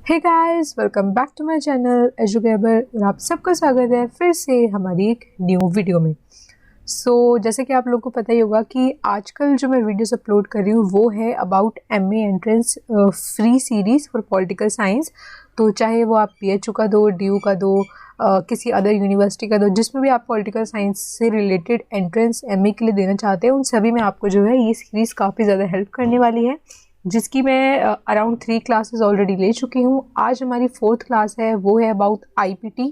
Hey guys, welcome back to my channel एजुकेबर और आप सबका स्वागत है फिर से हमारी एक न्यू वीडियो में। जैसे कि आप लोगों को पता ही होगा कि आजकल जो मैं वीडियोस अपलोड कर रही हूँ वो है about MA entrance free series for political science. तो चाहे वो आप पीएचयू का दो, डीयू का दो, किसी अदर यूनिवर्सिटी का दो, जिसमें भी आप पॉलिटिकल साइंस से रिलेटेड एंट्रेंस एमए के लिए देना चाहते हैं, उन सभी में आपको जो है ये सीरीज़ काफ़ी ज़्यादा हेल्प करने वाली है, जिसकी मैं अराउंड 3 क्लासेस ऑलरेडी ले चुकी हूँ। आज हमारी 4th क्लास है, वो है अबाउट आईपीटी।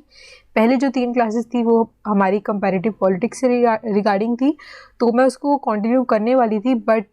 पहले जो 3 क्लासेस थी वो हमारी कंपैरेटिव पॉलिटिक्स से रिगार्डिंग थी, तो मैं उसको कंटिन्यू करने वाली थी, बट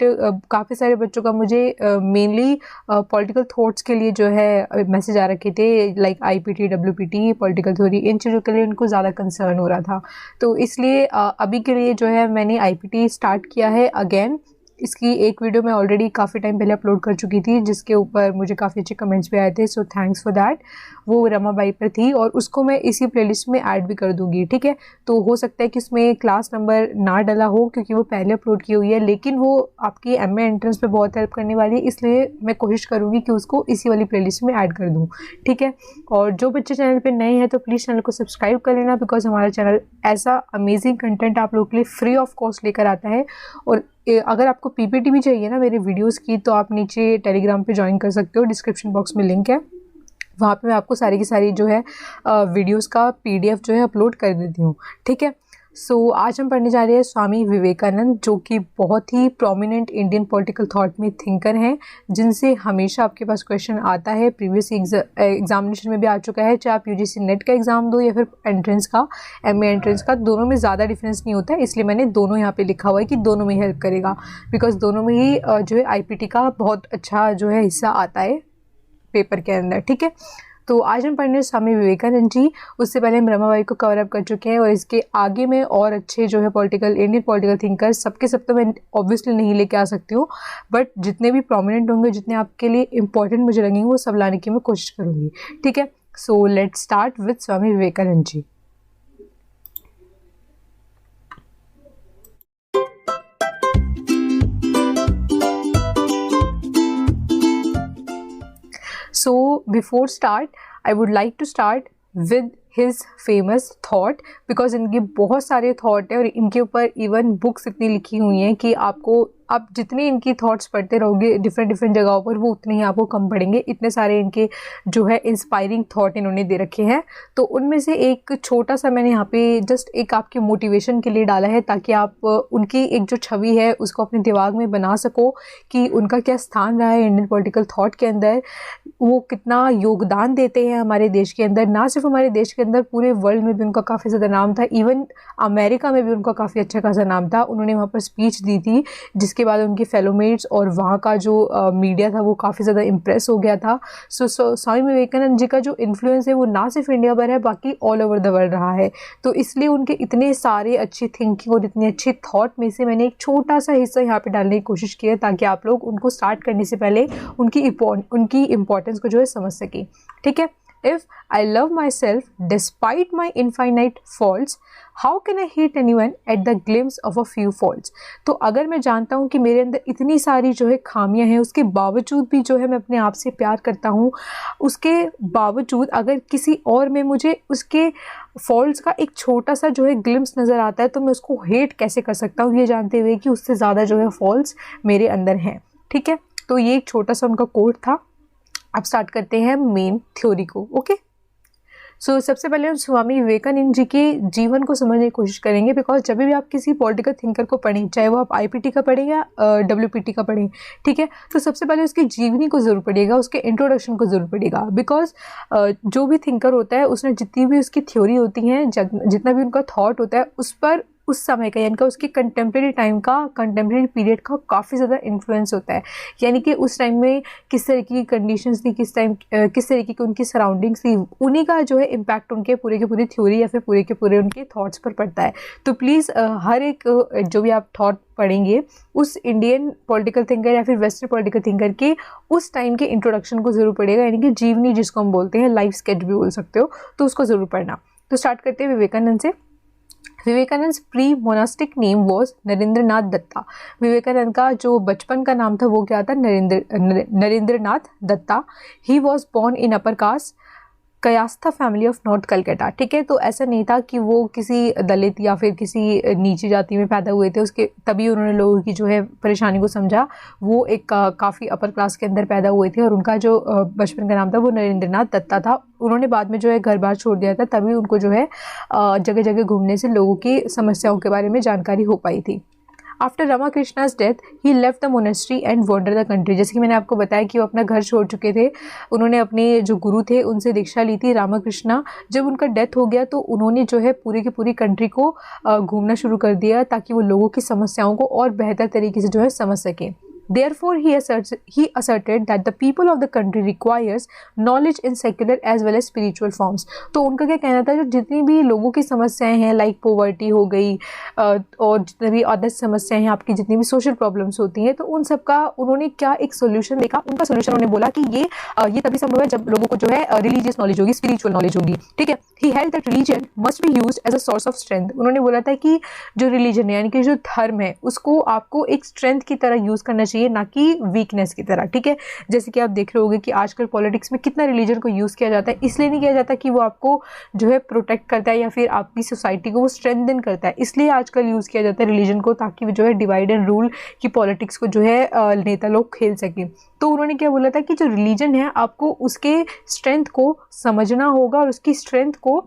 काफ़ी सारे बच्चों का मुझे मेनली पॉलिटिकल थॉट्स के लिए जो है मैसेज आ रखे थे, लाइक आईपीटी, डब्ल्यूपीटी, पॉलिटिकल थ्योरी, इन चीज़ों के लिए उनको ज़्यादा कंसर्न हो रहा था। तो इसलिए अभी के लिए जो है मैंने आईपीटी स्टार्ट किया है अगेन। इसकी एक वीडियो मैं ऑलरेडी काफ़ी टाइम पहले अपलोड कर चुकी थी, जिसके ऊपर मुझे काफ़ी अच्छे कमेंट्स भी आए थे, सो थैंक्स फॉर दैट। वो रमा बाई पर थी और उसको मैं इसी प्लेलिस्ट में ऐड भी कर दूंगी, ठीक है। तो हो सकता है कि इसमें क्लास नंबर ना डला हो क्योंकि वो पहले अपलोड की हुई है, लेकिन वो आपकी एमए एंट्रेंस पे बहुत हेल्प करने वाली है, इसलिए मैं कोशिश करूँगी कि उसको इसी वाली प्लेलिस्ट में ऐड कर दूँ, ठीक है। और जो बच्चे चैनल पर नए हैं तो प्लीज़ चैनल को सब्सक्राइब कर लेना, बिकॉज हमारा चैनल ऐसा अमेजिंग कंटेंट आप लोगों के लिए फ्री ऑफ कॉस्ट लेकर आता है। और अगर आपको पीपीटी भी चाहिए ना मेरे वीडियोस की, तो आप नीचे टेलीग्राम पे ज्वाइन कर सकते हो, डिस्क्रिप्शन बॉक्स में लिंक है, वहाँ पे मैं आपको सारी की सारी जो है वीडियोस का पीडीएफ जो है अपलोड कर देती हूँ, ठीक है। आज हम पढ़ने जा रहे हैं स्वामी विवेकानंद, जो कि बहुत ही प्रोमिनेंट इंडियन पॉलिटिकल थॉट में थिंकर हैं, जिनसे हमेशा आपके पास क्वेश्चन आता है। प्रीवियस एग्जामिनेशन में भी आ चुका है, चाहे आप यूजीसी नेट का एग्ज़ाम दो या फिर एंट्रेंस का, एमए एंट्रेंस का, दोनों में ज़्यादा डिफरेंस नहीं होता है, इसलिए मैंने दोनों यहाँ पे लिखा हुआ है कि दोनों में हेल्प करेगा, बिकॉज दोनों में ही जो है आईपीटी का बहुत अच्छा जो है हिस्सा आता है पेपर के अंदर, ठीक है। तो आज हम पढ़ने स्वामी विवेकानंद जी। उससे पहले हम रमाबाई को कवर अप कर चुके हैं, और इसके आगे में और अच्छे जो है इंडियन पॉलिटिकल थिंकर सबके सब तो मैं ऑब्वियसली नहीं लेके आ सकती हूँ, बट जितने भी प्रोमिनेंट होंगे, जितने आपके लिए इंपॉर्टेंट मुझे लगेंगे, वो सब लाने की मैं कोशिश करूँगी, ठीक है। So let's start with Swami Vivekananda ji. So before start, I would like to start with his famous thought, because इनके बहुत सारे थॉट है और इनके ऊपर इवन बुक्स इतनी लिखी हुई हैं कि आपको, आप जितनी इनकी थॉट्स पढ़ते रहोगे डिफरेंट जगहों पर, वो उतने ही आपको कम पड़ेंगे। इतने सारे इनके जो है इंस्पायरिंग थॉट इन्होंने दे रखे हैं। तो उनमें से एक छोटा सा मैंने यहाँ पे जस्ट एक आपके मोटिवेशन के लिए डाला है, ताकि आप उनकी एक जो छवि है उसको अपने दिमाग में बना सको कि उनका क्या स्थान रहा है इंडियन पॉलिटिकल थॉट के अंदर, वो कितना योगदान देते हैं हमारे देश के अंदर, ना सिर्फ हमारे देश के अंदर, पूरे वर्ल्ड में भी उनका काफ़ी ज़्यादा नाम था। इवन अमेरिका में भी उनका काफ़ी अच्छा खासा नाम था। उन्होंने वहाँ पर स्पीच दी थी, जिसके बाद उनके फेलोमेट्स और वहाँ का जो मीडिया था वो काफ़ी ज़्यादा इम्प्रेस हो गया था। स्वामी विवेकानंद जी का जो इन्फ्लुएंस है वो ना सिर्फ इंडिया पर है, बाकी ऑल ओवर द वर्ल्ड रहा है। तो इसलिए उनके इतने सारे अच्छी थिंकिंग और इतने अच्छे थॉट में से मैंने एक छोटा सा हिस्सा यहाँ पे डालने की कोशिश की है, ताकि आप लोग उनको स्टार्ट करने से पहले उनकी इम्पोर्टेंस को जो है समझ सकें, ठीक है। If I love myself despite my infinite faults, how can I hate anyone at the glimpse of a few faults? तो अगर मैं जानता हूँ कि मेरे अंदर इतनी सारी जो है खामियां हैं, उसके बावजूद भी जो है मैं अपने आप से प्यार करता हूँ, उसके बावजूद अगर किसी और में मुझे उसके फॉल्ट्स का एक छोटा सा जो है ग्लिम्स नज़र आता है, तो मैं उसको हेट कैसे कर सकता हूँ, ये जानते हुए कि उससे ज़्यादा जो है फॉल्ट्स मेरे अंदर हैं, ठीक है। तो ये एक छोटा सा उनका कोट था। अब स्टार्ट करते हैं मेन थ्योरी को, ओके। सबसे पहले हम स्वामी विवेकानंद जी के जीवन को समझने की कोशिश करेंगे, बिकॉज जब भी आप किसी पॉलिटिकल थिंकर को पढ़ें, चाहे वो आप आईपीटी का पढ़ें या डब्ल्यूपीटी का पढ़ें, ठीक है, तो सबसे पहले उसकी जीवनी को ज़रूर पढ़िएगा, उसके इंट्रोडक्शन को ज़रूर पढ़िएगा, बिकॉज जो भी थिंकर होता है उसने जितनी भी उसकी थ्योरी होती हैं, जितना भी उनका थॉट होता है, उस पर उस समय का, यानी कि उसके कंटेम्प्रेरी टाइम का, कंटेम्प्रेरी पीरियड का काफ़ी ज़्यादा इन्फ्लुएंस होता है। यानी कि उस टाइम में किस तरीके की कंडीशंस थी, किस तरीके की उनकी सराउंडिंग्स थी, उन्हीं का जो है इम्पैक्ट उनके पूरे के पूरी थ्योरी या फिर पूरे के पूरे उनके थॉट्स पर पड़ता है। तो प्लीज़ हर एक जो भी आप थॉट पढ़ेंगे, उस इंडियन पॉलिटिकल थिंकर या फिर वेस्टर्न पॉलिटिकल थिंकर के उस टाइम के इंट्रोडक्शन को ज़रूर पढ़िएगा, यानी कि जीवनी जिसको हम बोलते हैं, लाइफ स्केच भी बोल सकते हो, तो उसको ज़रूर पढ़ना। तो स्टार्ट करते हैं विवेकानंद से। Vivekananda pre monastic name was Narendranath Datta. Vivekananda का जो बचपन का नाम था वो क्या था? Narendranath Datta. He was born in upper caste Kayastha family of north Calcutta. ठीक है, तो ऐसा नहीं था कि वो किसी दलित या फिर किसी नीची जाति में पैदा हुए थे, उसके तभी उन्होंने लोगों की जो है परेशानी को समझा। वो एक काफ़ी अपर क्लास के अंदर पैदा हुए थे और उनका जो बचपन का नाम था वो नरेंद्रनाथ दत्ता था। उन्होंने बाद में जो है घर बार छोड़ दिया था, तभी उनको जो है जगह जगह घूमने से लोगों की समस्याओं के बारे में जानकारी हो पाई थी। After Ramakrishna's death he left the monastery and wander the country. जैसे कि मैंने आपको बताया कि वो अपना घर छोड़ चुके थे। उन्होंने अपने जो गुरु थे उनसे दीक्षा ली थी रामाकृष्णा। जब उनका डेथ हो गया तो उन्होंने जो है पूरी की पूरी कंट्री को घूमना शुरू कर दिया ताकि वो लोगों की समस्याओं को और बेहतर तरीके से जो है समझ सकें। Therefore, he asserted that the people of the country requires knowledge in secular as well as spiritual forms। तो उनका क्या कहना था, जो जितनी भी लोगों की समस्याएं हैं लाइक पोवर्टी हो गई और जितनी भी अदर समस्याएं हैं, आपकी जितनी भी सोशल प्रॉब्लम्स होती हैं, तो उन सब का उन्होंने क्या एक सोल्यूशन देखा। उनका सोल्यूशन उन्होंने बोला कि ये तभी संभव है जब लोगों को जो है रिलीजियस नॉलेज होगी, स्पिरिचुअल नॉलेज होगी। ठीक है, he held that religion must be used as a source of strength। उन्होंने बोला था कि जो रिलीजन है यानी कि जो धर्म है उसको आपको एक स्ट्रेंथ की तरह यूज करना चाहिए, ना कि वीकनेस की तरह। ठीक है, जैसे कि आप देख रहे होंगे कि आजकल पॉलिटिक्स में कितना रिलीजन को यूज किया जाता है। इसलिए नहीं किया जाता कि वो आपको जो है प्रोटेक्ट करता है या फिर आपकी सोसाइटी को वो स्ट्रेंथन करता है, इसलिए आजकल यूज किया जाता है रिलीजन को, ताकि जो है डिवाइड एंड रूल की पॉलिटिक्स को जो है नेता लोग खेल सकें। तो उन्होंने क्या बोला था कि जो रिलीजन है आपको उसके स्ट्रेंथ को समझना होगा और उसकी स्ट्रेंथ को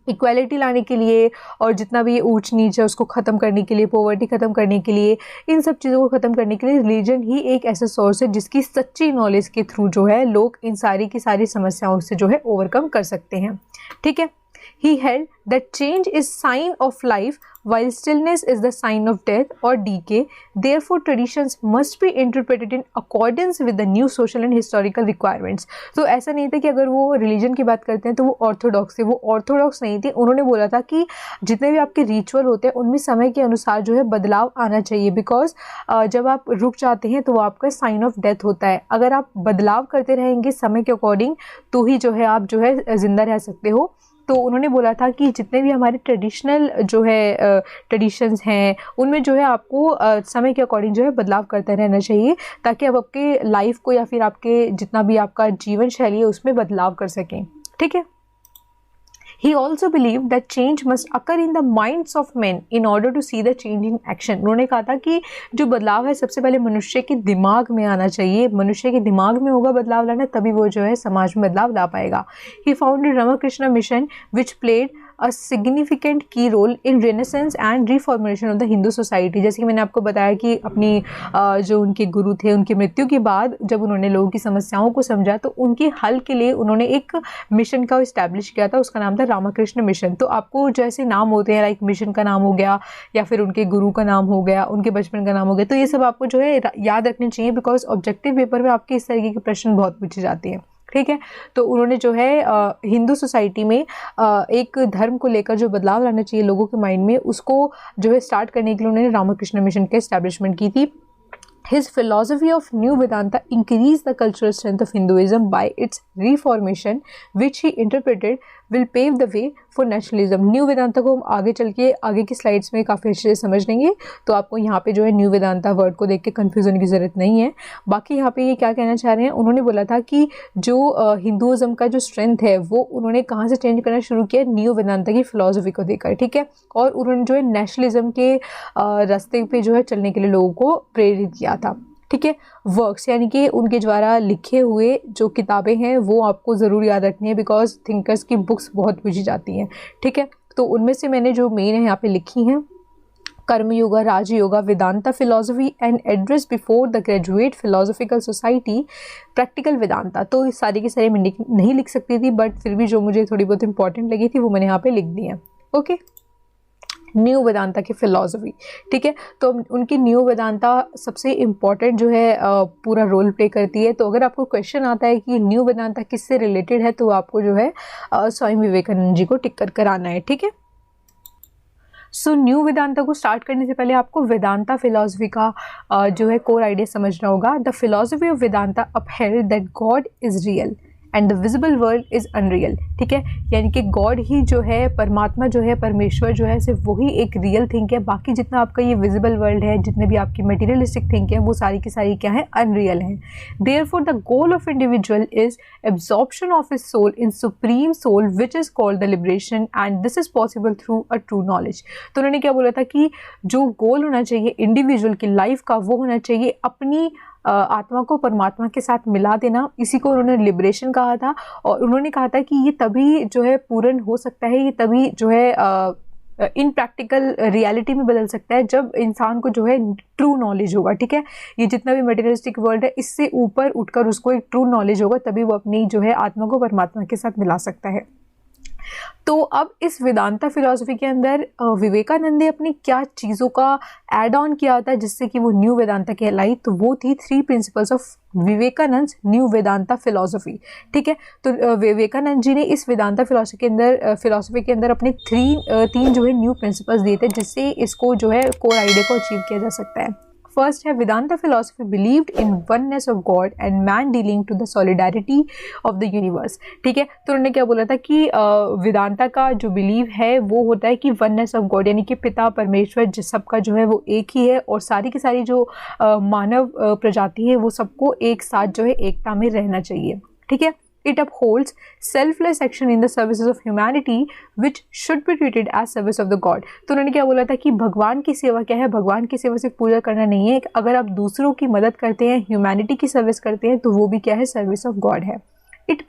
इक्वालिटी लाने के लिए और जितना भी ऊंच नीच है उसको ख़त्म करने के लिए, पॉवर्टी ख़त्म करने के लिए, इन सब चीज़ों को ख़त्म करने के लिए रिलीजन ही एक ऐसा सोर्स है जिसकी सच्ची नॉलेज के थ्रू जो है लोग इन सारी की सारी समस्याओं से जो है ओवरकम कर सकते हैं। ठीक है, he held that change is sign of life while stillness is the sign of death or decay, therefore traditions must be interpreted in accordance with the new social and historical requirements। तो ऐसा नहीं था कि अगर वो religion की बात करते हैं तो वो ऑर्थोडॉक्स थे, वो ऑर्थोडॉक्स नहीं थे। उन्होंने बोला था कि जितने भी आपके रिचुअल होते हैं उनमें समय के अनुसार जो है बदलाव आना चाहिए, बिकॉज जब आप रुक जाते हैं तो वो आपका साइन ऑफ डेथ होता है। अगर आप बदलाव करते रहेंगे समय के अकॉर्डिंग तो ही जो है आप जो है जिंदा रह सकते हो। तो उन्होंने बोला था कि जितने भी हमारे ट्रेडिशनल जो है ट्रेडिशंस हैं उनमें जो है आपको समय के अकॉर्डिंग जो है बदलाव करता रहना चाहिए, ताकि आप आपके लाइफ को या फिर आपके जितना भी आपका जीवन शैली है उसमें बदलाव कर सकें। ठीक है, He also believed that change must occur in the minds of men in order to see the change in action। उन्होंने कहा था कि जो बदलाव है सबसे पहले मनुष्य के दिमाग में आना चाहिए, मनुष्य के दिमाग में होगा बदलाव लाना, तभी वो जो है समाज में बदलाव ला पाएगा। He founded Ramakrishna Mission which played a significant key role in renaissance and reformation of the Hindu society। जैसे कि मैंने आपको बताया कि अपनी जो उनके गुरु थे उनकी मृत्यु के बाद जब उन्होंने लोगों की समस्याओं को समझा तो उनके हल के लिए उन्होंने एक मिशन का इस्टेब्लिश किया था, उसका नाम था रामकृष्ण मिशन। तो आपको जैसे नाम होते हैं लाइक मिशन का नाम हो गया या फिर उनके गुरु का नाम हो गया, उनके बचपन का नाम हो गया, तो ये सब आपको जो है याद रखने चाहिए, बिकॉज ऑब्जेक्टिव पेपर में आपके इस तरीके के प्रश्न बहुत पूछे जाते हैं। ठीक है, तो उन्होंने जो है हिंदू सोसाइटी में एक धर्म को लेकर जो बदलाव लाना चाहिए लोगों के माइंड में, उसको जो है स्टार्ट करने के लिए उन्होंने रामकृष्ण मिशन के एस्टैब्लिशमेंट की थी। His philosophy of New Vedanta increased the cultural strength of Hinduism by its reformation, which he interpreted will pave the way for nationalism। New Vedanta को हम आगे चल के आगे की स्लाइड्स में काफ़ी अच्छे से समझ लेंगे, तो आपको यहाँ पे जो है न्यू वेदांता वर्ड को देख के कन्फ्यूज होने की ज़रूरत नहीं है। बाकी यहाँ पे ये क्या कहना चाह रहे हैं, उन्होंने बोला था कि जो हिंदुज़म का जो स्ट्रेंथ है वो उन्होंने कहाँ से चेंज करना शुरू किया, न्यू वेदांता की फिलॉसफी को देखकर। ठीक है, और उन्होंने जो है नेशनलिज्म के रास्ते पे जो है चलने के लिए लोगों को प्रेरित किया था। ठीक है, वर्क्स यानी कि उनके द्वारा लिखे हुए जो किताबें हैं वो आपको ज़रूर याद रखनी है, बिकॉज थिंकर्स की बुक्स बहुत पूछी जाती हैं। ठीक है, तो उनमें से मैंने जो मेन है यहाँ पे लिखी हैं, Karma Yoga, Raj Yoga, Vedanta philosophy and address before the graduate philosophical society, practical Vedanta. तो सारी की सारी मैं नहीं लिख सकती थी, बट फिर भी जो मुझे थोड़ी बहुत इंपॉर्टेंट लगी थी वो मैंने यहाँ पे लिख दी है। ओके, न्यू वेदांता की फिलॉसफी। ठीक है, तो उनकी न्यू वेदांता सबसे इम्पॉर्टेंट जो है पूरा रोल प्ले करती है। तो अगर आपको क्वेश्चन आता है कि न्यू वेदांता किससे रिलेटेड है, तो आपको जो है स्वामी विवेकानंद जी को टिक कर कराना है। ठीक है, सो न्यू वेदांता को स्टार्ट करने से पहले आपको वेदांता फिलॉसफी का जो है कोर आइडिया समझना होगा। The philosophy of Vedanta upheld that God is real and the visible world is unreal. ठीक है, यानी कि गॉड ही जो है, परमात्मा जो है, परमेश्वर जो है, सिर्फ वही एक रियल थिंग है, बाकी जितना आपका ये विजिबल वर्ल्ड है, जितने भी आपकी मटेरियलिस्टिक थिंग है, वो सारी की सारी क्या है, अनरियल है। Therefore the goal of individual is absorption of his soul in supreme soul which is called the liberation and this is possible through a true knowledge. तो उन्होंने क्या बोला था कि जो गोल होना चाहिए इंडिविजुअल की लाइफ का, वो होना चाहिए अपनी आत्मा को परमात्मा के साथ मिला देना। इसी को उन्होंने लिबरेशन कहा था, और उन्होंने कहा था कि ये तभी जो है पूर्ण हो सकता है, ये तभी जो है इन प्रैक्टिकल रियलिटी में बदल सकता है, जब इंसान को जो है ट्रू नॉलेज होगा। ठीक है, ये जितना भी मटेरियलिस्टिक वर्ल्ड है, इससे ऊपर उठकर उसको एक ट्रू नॉलेज होगा, तभी वो अपनी जो है आत्मा को परमात्मा के साथ मिला सकता है। तो अब इस वेदांता फिलॉसफी के अंदर विवेकानंद ने अपनी क्या चीज़ों का ऐड ऑन किया था जिससे कि वो न्यू वेदांता कहलाई, तो वो थी 3 principles of Vivekananda new Vedanta philosophy. ठीक है, तो विवेकानंद जी ने इस वेदांता फिलॉसफी के अंदर अपने 3 जो है न्यू प्रिंसिपल्स दिए थे, जिससे इसको जो है कोर आइडिया को अचीव किया जा सकता है। फर्स्ट है Vedanta philosophy believed in oneness of god and man dealing to the solidarity of the universe. ठीक है, तो उन्होंने क्या बोला था कि वेदांता का जो बिलीव है वो होता है कि वननेस ऑफ गॉड, यानी कि पिता परमेश्वर जिस सबका जो है वो एक ही है, और सारी की सारी जो मानव प्रजाति है वो सबको एक साथ जो है एकता में रहना चाहिए। ठीक है, it upholds selfless action in the services of humanity which should be treated as service of the God। तो उन्होंने क्या बोला था कि भगवान की सेवा क्या है, भगवान की सेवा सिर्फ पूजा करना नहीं है, अगर आप दूसरों की मदद करते हैं, ह्यूमैनिटी की सर्विस करते हैं, तो वो भी क्या है, सर्विस ऑफ गॉड है। It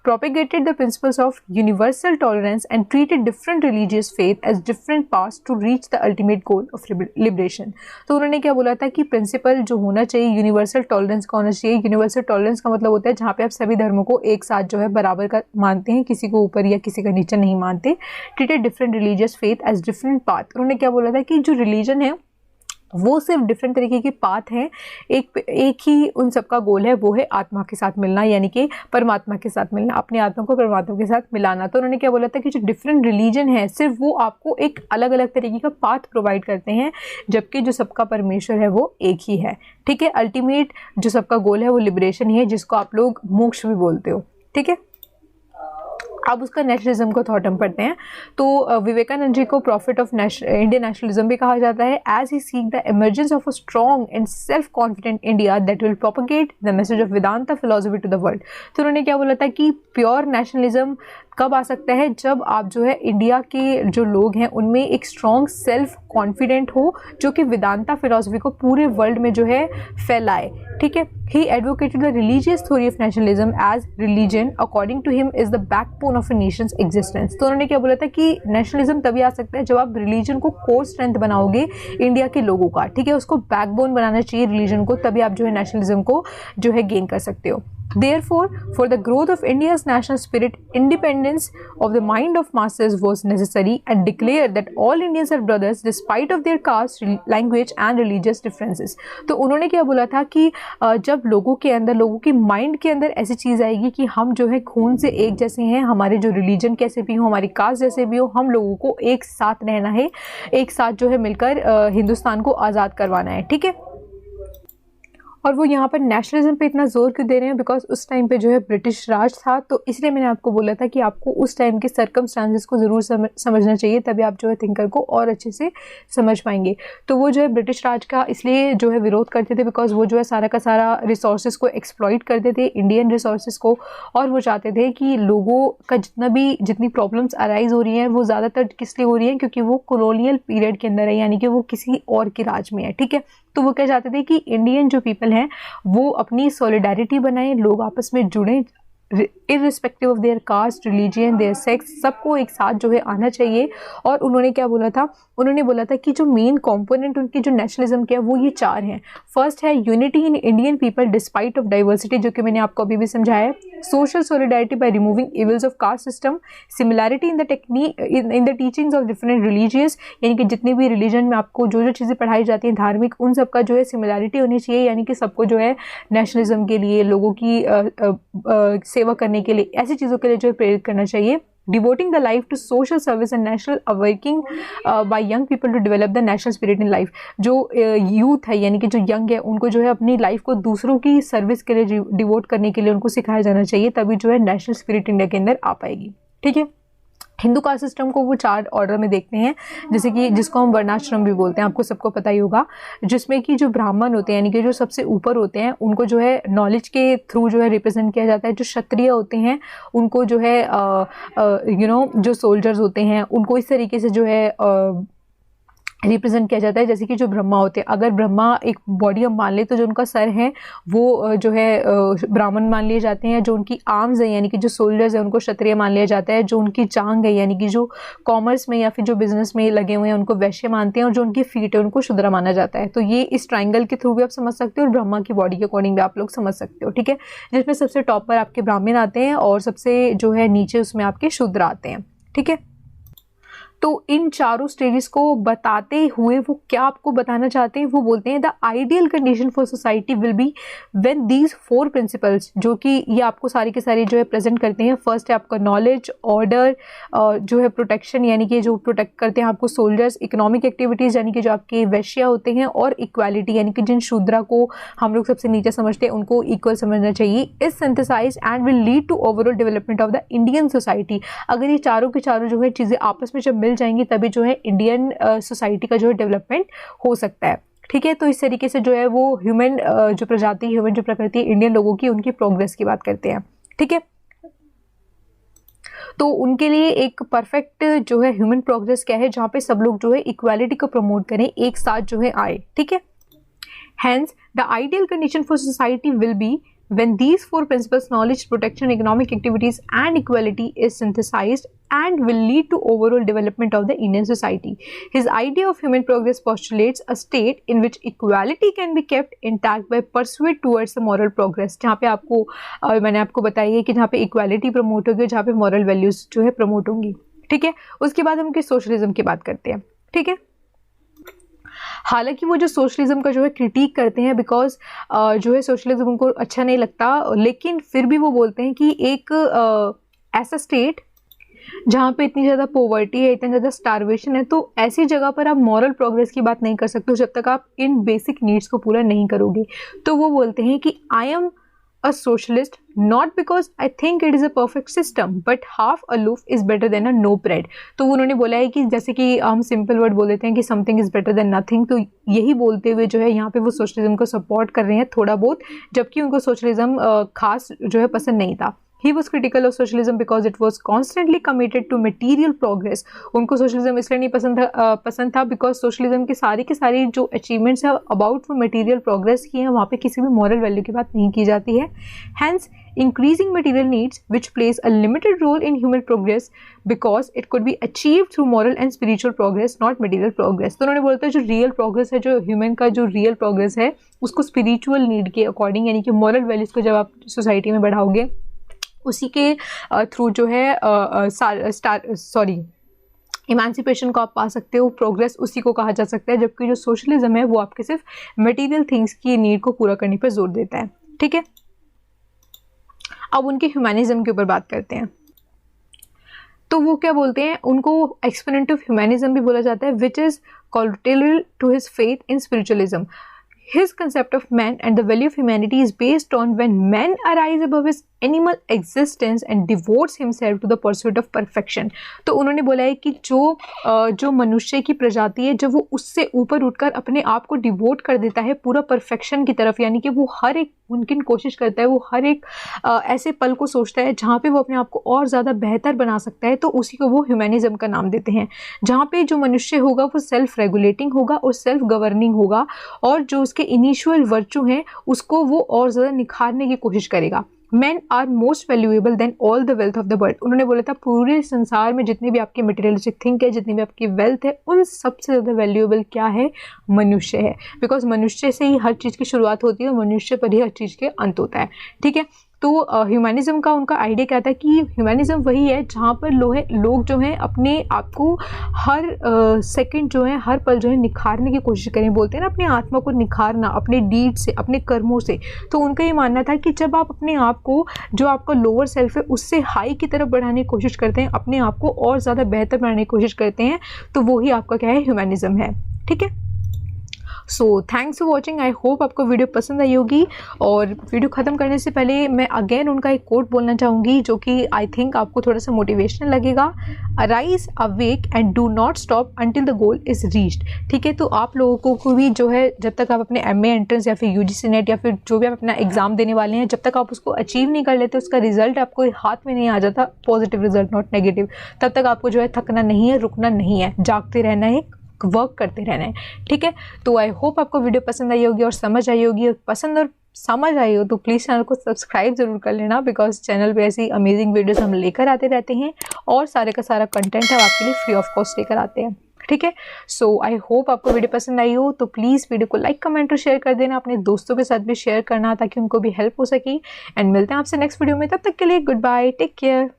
propagated the principles of universal tolerance and treated different religious faith as different paths to reach the ultimate goal of liberation। तो उन्होंने क्या बोला था कि प्रिंसिपल जो होना चाहिए यूनिवर्सल टॉलरेंस का होना चाहिए। यूनिवर्सल टॉलरेंस का मतलब होता है जहाँ पे आप सभी धर्मों को एक साथ जो है बराबर का मानते हैं, किसी को ऊपर या किसी का नीचे नहीं मानते। Treated different religious faith as different path. उन्होंने क्या बोला था कि जो रिलीजन है वो सिर्फ डिफरेंट तरीके के पाथ हैं, एक ही उन सबका गोल है, वो है आत्मा के साथ मिलना, यानी कि परमात्मा के साथ मिलना, अपनी आत्मा को परमात्मा के साथ मिलाना। तो उन्होंने क्या बोला था कि जो डिफरेंट रिलीजन है सिर्फ वो आपको एक अलग अलग तरीके का पाथ प्रोवाइड करते हैं, जबकि जो सबका परमेश्वर है वो एक ही है। ठीक है, अल्टीमेट जो सबका गोल है वो लिबरेशन ही है, जिसको आप लोग मोक्ष भी बोलते हो। ठीक है, अब उसका नेशनलिज्म को थॉट हम पढ़ते हैं। तो विवेकानंद जी को प्रॉफिट ऑफ इंडियन नेशनलिज्म भी कहा जाता है, as he seek the emergence of a strong and self confident India that will propagate the message of Vedanta philosophy to the world. तो उन्होंने क्या बोला था कि प्योर नेशनलिज्म कब आ सकता है, जब आप जो है इंडिया के जो लोग हैं उनमें एक स्ट्रॉन्ग सेल्फ कॉन्फिडेंट हो, जो कि वेदांता फिलॉसफी को पूरे वर्ल्ड में जो है फैलाए। ठीक है, he advocated the religious theory of nationalism as religion according to him is the backbone of a nation's existence. तो उन्होंने क्या बोला था कि नेशनलिज्म तभी आ सकता है जब आप रिलीजन को कोर स्ट्रेंथ बनाओगे इंडिया के लोगों का। ठीक है, उसको बैकबोन बनाना चाहिए रिलीजन को, तभी आप जो है नेशनलिज्म को जो है गेन कर सकते हो। Therefore, for the growth of India's national spirit, independence of the mind of masses was necessary, and declared that all Indians are brothers despite of their caste, language and religious differences। तो उन्होंने क्या बोला था कि जब लोगों के अंदर, लोगों की माइंड के अंदर ऐसी चीज़ आएगी कि हम जो है खून से एक जैसे हैं, हमारे जो रिलीजन कैसे भी हो, हमारी कास्ट जैसे भी हो, हम लोगों को एक साथ रहना है, एक साथ जो है मिलकर हिंदुस्तान को आज़ाद करवाना है। ठीक है, और वो यहाँ पर नेशनलिज्म पे इतना जोर क्यों दे रहे हैं, बिकॉज उस टाइम पे जो है ब्रिटिश राज था, तो इसलिए मैंने आपको बोला था कि आपको उस टाइम के सर्कमस्टांसेस को ज़रूर समझना चाहिए, तभी आप जो है थिंकर को और अच्छे से समझ पाएंगे। तो वो जो है ब्रिटिश राज का इसलिए जो है विरोध करते थे, बिकॉज वो जो है सारा का सारा रिसोर्सेज को एक्सप्लॉइट करते थे, इंडियन रिसोर्सेज को, और वो चाहते थे कि लोगों का जितनी प्रॉब्लम्स अराइज हो रही हैं वो ज़्यादातर किस लिए हो रही हैं, क्योंकि वो कॉलोनियल पीरियड के अंदर है, यानी कि वो किसी और के राज में है। ठीक है, तो वो क्या चाहते थे कि इंडियन जो पीपल हैं वो अपनी सॉलिडारिटी बनाएं, लोग आपस में जुड़ें, irrespective of their caste, religion, there sex, सबको एक साथ जो है आना चाहिए। और उन्होंने क्या बोला था, उन्होंने बोला था कि जो मेन कंपोनेंट उनकी जो नेशनलिज्म के है वो ये 4 हैं। फर्स्ट है unity in Indian people despite of diversity, जो कि मैंने आपको अभी भी समझाया है। Social solidarity by removing evils of caste system, similarity in the technique in the teachings of different religious, यानी कि जितनी भी रिलीजन में आपको जो चीज़ें पढ़ाई जाती हैं धार्मिक, उन सबका जो है सिमिलैरिटी होनी चाहिए, यानी कि सबको जो है नेशनलिज्म के लिए, लोगों की सेवा करने के लिए, ऐसी चीज़ों के लिए जो है प्रेरित करना चाहिए। devoting the life to social service and national awakening by young people to develop the national spirit in life। जो यूथ है यानी कि जो यंग है उनको जो है अपनी लाइफ को दूसरों की सर्विस के लिए डिवोट करने के लिए उनको सिखाया जाना चाहिए, तभी जो है नेशनल स्पिरिट इंडिया के अंदर आ पाएगी। ठीक है, हिंदू कास्ट सिस्टम को वो 4 ऑर्डर में देखते हैं, जैसे कि जिसको हम वर्णाश्रम भी बोलते हैं, आपको सबको पता ही होगा, जिसमें कि जो ब्राह्मण होते हैं यानी कि जो सबसे ऊपर होते हैं उनको जो है नॉलेज के थ्रू जो है रिप्रेजेंट किया जाता है। जो क्षत्रिय होते हैं उनको जो है जो सोल्जर्स होते हैं उनको इस तरीके से जो है रिप्रेजेंट किया जाता है। जैसे कि जो ब्रह्मा होते हैं, अगर ब्रह्मा एक बॉडी हम मान ले तो जो उनका सर है वो जो है ब्राह्मण मान लिए जाते हैं, जो उनकी आर्म्स है यानी कि जो सोल्जर्स है उनको क्षत्रिय मान लिया जाता है, जो उनकी जांग है यानी कि जो कॉमर्स में या फिर जो बिजनेस में लगे हुए हैं उनको वैश्य मानते हैं, और जो उनकी फीट है उनको शूद्र माना जाता है। तो ये इस ट्राइंगल के थ्रू भी आप समझ सकते हो और ब्रह्मा की बॉडी के अकॉर्डिंग भी आप लोग समझ सकते हो। ठीक है, जिसमें सबसे टॉप पर आपके ब्राह्मण आते हैं और सबसे जो है नीचे उसमें आपके शूद्र आते हैं। ठीक है, तो इन चारों स्टेजेस को बताते हुए वो क्या आपको बताना चाहते हैं, वो बोलते हैं the ideal condition for society will be when these 4 principles, जो कि ये आपको सारी के सारी जो है प्रेजेंट करते हैं। फर्स्ट है आपका नॉलेज, ऑर्डर, जो है प्रोटेक्शन यानी कि जो प्रोटेक्ट करते हैं आपको सोल्जर्स, इकोनॉमिक एक्टिविटीज़ यानी कि जो आपके वैश्य होते हैं, और इक्वालिटी यानी कि जिन शूद्रा को हम लोग सबसे नीचे समझते हैं उनको इक्वल समझना चाहिए। Is synthesise and will lead to overall development of the Indian society. अगर ये चारों के चारों जो है चीज़ें आपस में जब मिल जाएंगी तभी जो है इंडियन सोसाइटी का जो है डेवलपमेंट हो सकता है। ठीक है, तो इस तरीके से जो है वो ह्यूमन जो प्रजाति, ह्यूमन जो प्रकृति है इंडियन लोगों की, उनकी प्रोग्रेस की बात करते हैं। ठीक है, तो उनके लिए एक परफेक्ट जो है ह्यूमन प्रोग्रेस क्या है, जहाँ पे सब लोग जो है इक्वालिटी को प्रमोट करें, एक साथ जो है आए। ठीक है, hence the ideal condition for society will be when these 4 principles, knowledge, protection, economic activities and equality, is synthesized and will lead to overall development of the Indian society. His idea of human progress postulates a state in which equality can be kept intact by pursuit towards the moral progress। जहाँ पे आपको मैंने आपको बताया है कि जहाँ पे equality प्रमोट होगी, जहाँ पे moral values जो है प्रमोट होंगी। ठीक है, उसके बाद हम सोशलिज्म की बात करते हैं। ठीक है, हालांकि वो जो सोशलिज्म का जो है क्रिटिक करते हैं बिकॉज जो है सोशलिज्म उनको अच्छा नहीं लगता, लेकिन फिर भी वो बोलते हैं कि एक ऐसा स्टेट जहाँ पे इतनी ज़्यादा पॉवर्टी है, इतना ज़्यादा स्टारवेशन है, तो ऐसी जगह पर आप मॉरल प्रोग्रेस की बात नहीं कर सकते हो जब तक आप इन बेसिक नीड्स को पूरा नहीं करोगे। तो वो बोलते हैं कि I am a socialist not because I think it is a perfect system but half aloof is better than a no bread। तो उन्होंने बोला है कि जैसे कि हम सिंपल वर्ड बोल देते हैं कि something is better than nothing, तो यही बोलते हुए जो है यहाँ पे वो सोशलिज्म को सपोर्ट कर रहे हैं थोड़ा बहुत, जबकि उनको सोशलिज्म खास जो है पसंद नहीं था। He was critical of socialism because it was constantly committed to material progress। उनको सोशलिज्म इसलिए नहीं पसंद था बिकॉज सोशलिज्म के सारी जो अचीवमेंट्स है अबाउट वो मटेरियल प्रोग्रेस की है, वहाँ पे किसी भी मॉरल वैल्यू की बात नहीं की जाती है। Hence, increasing material needs which plays a limited role in human progress because it could be achieved through moral and spiritual progress not material progress। तो उन्होंने बोलता है जो रियल प्रोग्रेस है, जो ह्यूमन का जो रियल प्रोग्रेस है उसको स्पिरिचुअल नीड के अकॉर्डिंग यानी कि मॉरल वैल्यूज को जब आप सोसाइटी में बढ़ाओगे उसी के थ्रू जो है इमांसिपेशन को आप पा सकते हो, प्रोग्रेस उसी को कहा जा सकता है, जबकि जो सोशलिज्म है वो आपके सिर्फ मटेरियल थिंग्स की नीड को पूरा करने पर जोर देता है। ठीक है, अब उनके ह्यूमैनिज्म के ऊपर बात करते हैं। तो वो क्या बोलते हैं, उनको एक्सपोनेंट ऑफ ह्यूमैनिज्म भी बोला जाता है, which is collateral to his faith in spiritualism. His concept of man and the value of humanity is based on when man arise above his animal existence and devotes himself to the pursuit of perfection। तो उन्होंने बोला है कि जो मनुष्य की प्रजाति है जब वो उससे ऊपर उठकर अपने आप को डिवोट कर देता है पूरा परफेक्शन की तरफ, यानी कि वो हर एक मुमकिन कोशिश करता है, वो हर एक ऐसे पल को सोचता है जहाँ पे वो अपने आप को और ज़्यादा बेहतर बना सकता है, तो उसी को वो ह्यूमैनिज्म का नाम देते हैं। जहाँ पे जो मनुष्य होगा वो सेल्फ रेगुलेटिंग होगा और सेल्फ गवर्निंग होगा, और जो उसके इनिशियल वर्चू हैं उसको वो और ज़्यादा निखारने की कोशिश करेगा। Men are most valuable than all the wealth of the world। उन्होंने बोला था पूरे संसार में जितने भी आपके मटेरियलिस्टिक थिंक है, जितनी भी आपकी वेल्थ है, उन सबसे ज़्यादा वैल्यूएबल क्या है, मनुष्य है। बिकॉज मनुष्य से ही हर चीज़ की शुरुआत होती है और मनुष्य पर ही हर चीज़ के अंत होता है। ठीक है, तो ह्यूमनिज्म का उनका आइडिया क्या था कि ह्यूमनिज्म वही है जहाँ पर लोग जो हैं अपने आप को हर सेकंड जो है, हर पल जो है निखारने की कोशिश करें। बोलते हैं ना अपनी आत्मा को निखारना अपने डीड से, अपने कर्मों से। तो उनका ये मानना था कि जब आप अपने आप को, जो आपका लोअर सेल्फ है, उससे हाई की तरफ बढ़ाने की कोशिश करते हैं, अपने आप को और ज़्यादा बेहतर बनाने की कोशिश करते हैं, तो वही आपका क्या है, ह्यूमनिज्म है। ठीक है, so thanks for watching. I hope आपको वीडियो पसंद आई होगी। और वीडियो ख़त्म करने से पहले मैं अगेन उनका एक कोट बोलना चाहूँगी जो कि आई थिंक आपको थोड़ा सा मोटिवेशनल लगेगा। Arise, awake and do not stop until the goal is reached. ठीक है, तो आप लोगों को भी जो है, जब तक आप अपने MA एंट्रेंस या फिर UGC नेट या फिर जो भी आप अपना एग्ज़ाम देने वाले हैं, जब तक आप उसको अचीव नहीं कर लेते, उसका रिजल्ट आपको हाथ में नहीं आ जाता, पॉजिटिव रिजल्ट नॉट नेगेटिव, तब तक आपको जो है थकना नहीं है, रुकना नहीं है, जागते रहना है, वर्क करते रहना है। ठीक है, तो आई होप आपको वीडियो पसंद आई होगी और समझ आई होगी। और पसंद और समझ आई हो तो प्लीज़ चैनल को सब्सक्राइब ज़रूर कर लेना, बिकॉज चैनल पे ऐसी अमेजिंग वीडियोस हम लेकर आते रहते हैं और सारे का सारा कंटेंट हम आपके लिए फ्री ऑफ कॉस्ट लेकर आते हैं। ठीक है, सो आई होप आपको वीडियो पसंद आई हो तो प्लीज़ वीडियो को लाइक, कमेंट और शेयर कर देना, अपने दोस्तों के साथ भी शेयर करना ताकि उनको भी हेल्प हो सके। एंड मिलते हैं आपसे नेक्स्ट वीडियो में, तब तक के लिए गुड बाय, टेक केयर।